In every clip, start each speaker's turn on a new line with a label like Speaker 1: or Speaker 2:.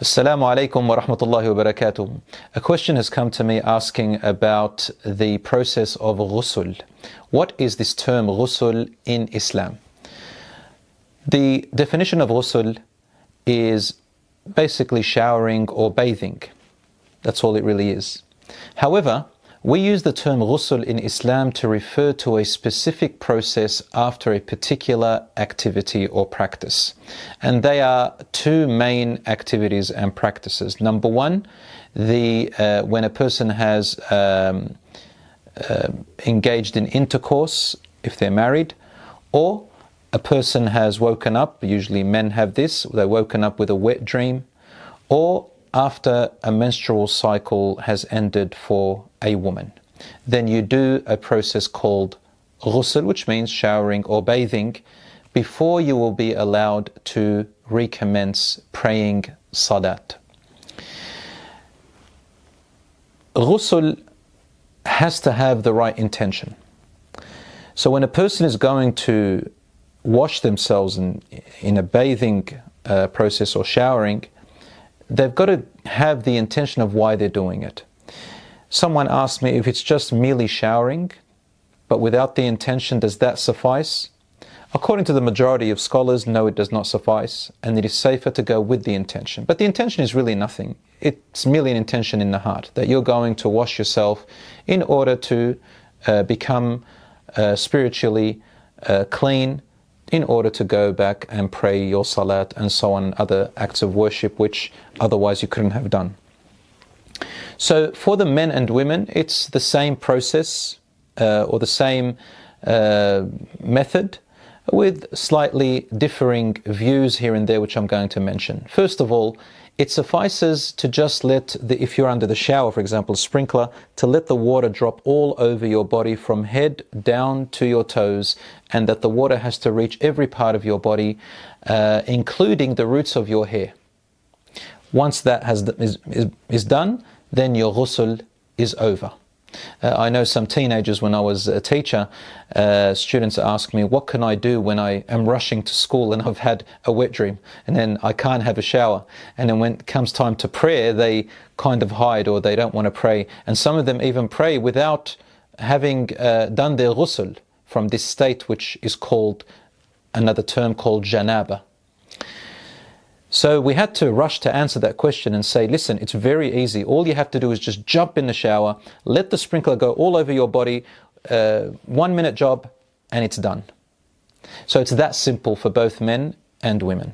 Speaker 1: Assalamu alaikum wa rahmatullahi wa barakatuh. A question has come to me asking about the process of ghusl. What is this term ghusl in Islam? The definition of ghusl is basically showering or bathing. That's all it really is. However, we use the term ghusl in Islam to refer to a specific process after a particular activity or practice. And they are two main activities and practices. Number one, when a person has engaged in intercourse, if they're married, or a person has woken up, usually men have this, they're woken up with a wet dream, or after a menstrual cycle has ended for a woman. Then you do a process called ghusl, which means showering or bathing, before you will be allowed to recommence praying salat. Ghusl has to have the right intention. So when a person is going to wash themselves in a bathing process or showering, they've got to have the intention of why they're doing it. Someone asked me if it's just merely showering, but without the intention, does that suffice? According to the majority of scholars, no, it does not suffice, and it is safer to go with the intention. But the intention is really nothing. It's merely an intention in the heart, that you're going to wash yourself in order to become spiritually clean, in order to go back and pray your salat and so on, other acts of worship which otherwise you couldn't have done. So for the men and women, it's the same process or the same method, with slightly differing views here and there, which I'm going to mention. First of all, it suffices to just let if you're under the shower, for example, a sprinkler, to let the water drop all over your body from head down to your toes, and that the water has to reach every part of your body, including the roots of your hair. Once that is done, then your ghusl is over. I know some teenagers, when I was a teacher, students ask me, what can I do when I am rushing to school and I've had a wet dream and then I can't have a shower? And then when it comes time to prayer, they kind of hide, or they don't want to pray. And some of them even pray without having done their ghusl from this state, which is called, another term called janaba. So we had to rush to answer that question and say, listen, it's very easy. All you have to do is just jump in the shower, let the sprinkler go all over your body, 1 minute job, and it's done. So it's that simple for both men and women.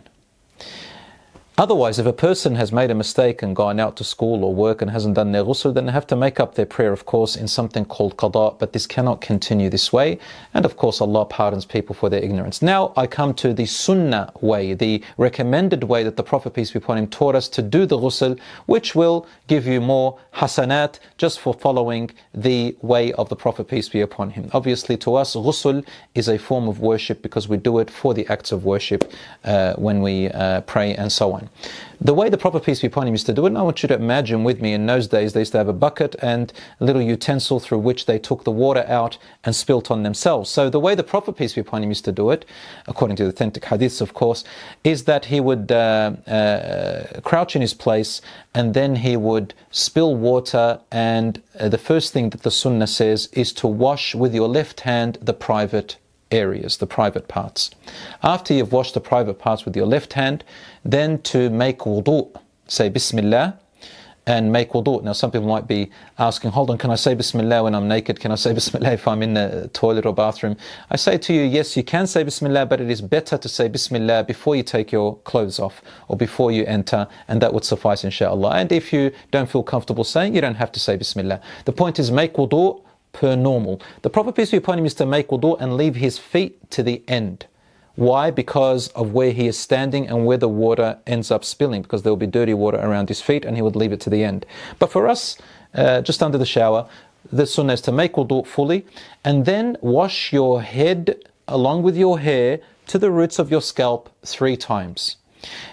Speaker 1: Otherwise, if a person has made a mistake and gone out to school or work and hasn't done their ghusl, then they have to make up their prayer, of course, in something called qada, but this cannot continue this way. And of course, Allah pardons people for their ignorance. Now I come to the sunnah way, the recommended way that the Prophet, peace be upon him, taught us to do the ghusl, which will give you more hasanat just for following the way of the Prophet, peace be upon him. Obviously, to us, ghusl is a form of worship because we do it for the acts of worship when we pray and so on. The way the Prophet, peace be upon him, used to do it, and I want you to imagine with me, in those days they used to have a bucket and a little utensil through which they took the water out and spilt on themselves. So the way the Prophet, peace be upon him, used to do it, according to the authentic hadiths of course, is that he would crouch in his place, and then he would spill water, and the first thing that the sunnah says is to wash with your left hand the private areas, the private parts. After you've washed the private parts with your left hand, then to make wudu, say Bismillah and make wudu. Now some people might be asking, hold on, can I say Bismillah when I'm naked? Can I say Bismillah if I'm in the toilet or bathroom? I say to you, yes, you can say Bismillah, but it is better to say Bismillah before you take your clothes off or before you enter, and that would suffice, inshallah. And if you don't feel comfortable saying, you don't have to say Bismillah. The point is, make wudu per normal. The Prophet, peace be upon him, used to make wudu and leave his feet to the end. Why? Because of where he is standing and where the water ends up spilling, because there will be dirty water around his feet, and he would leave it to the end. But for us, just under the shower, the sunnah is to make wudu fully, and then wash your head along with your hair to the roots of your scalp 3 times.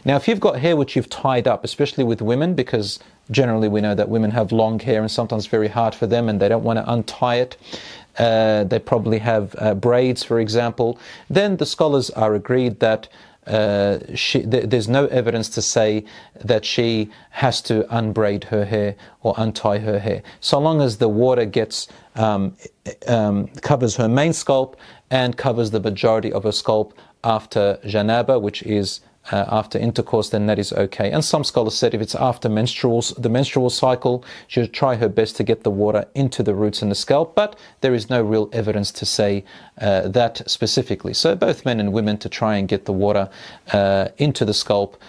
Speaker 1: Now, if you've got hair which you've tied up, especially with women, because generally we know that women have long hair and sometimes very hard for them and they don't want to untie it, they probably have braids, for example, then the scholars are agreed that there's no evidence to say that she has to unbraid her hair or untie her hair. So long as the water gets covers her main scalp and covers the majority of her scalp after janaba, which is after intercourse, then that is okay. And some scholars said if it's after the menstrual cycle, she should try her best to get the water into the roots and the scalp, but there is no real evidence to say that specifically. So both men and women to try and get the water into the scalp,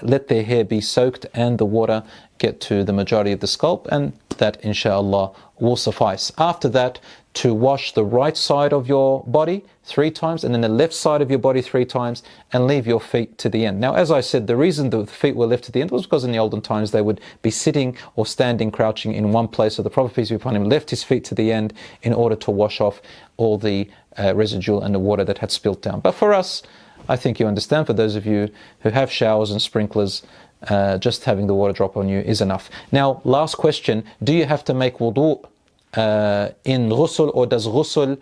Speaker 1: let their hair be soaked and the water get to the majority of the scalp, and that inshallah will suffice. After that, to wash the right side of your body 3 times and then the left side of your body 3 times, and leave your feet to the end. Now, as I said, the reason the feet were left to the end was because in the olden times they would be sitting or standing, crouching in one place. So the Prophet, peace be upon him, left his feet to the end in order to wash off all the residual and the water that had spilt down. But for us, I think you understand, for those of you who have showers and sprinklers, just having the water drop on you is enough. Now, last question, do you have to make wudu in ghusl, or does ghusl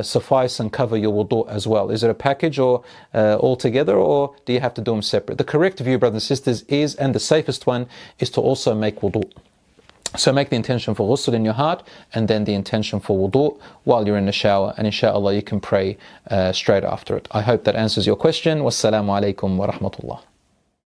Speaker 1: suffice and cover your wudu as well? Is it a package or all together, or do you have to do them separate? The correct view, brothers and sisters, is, and the safest one, is to also make wudu. So make the intention for ghusl in your heart, and then the intention for wudu while you're in the shower, and inshallah you can pray straight after it. I hope that answers your question. Wassalamu alaikum wa rahmatullah.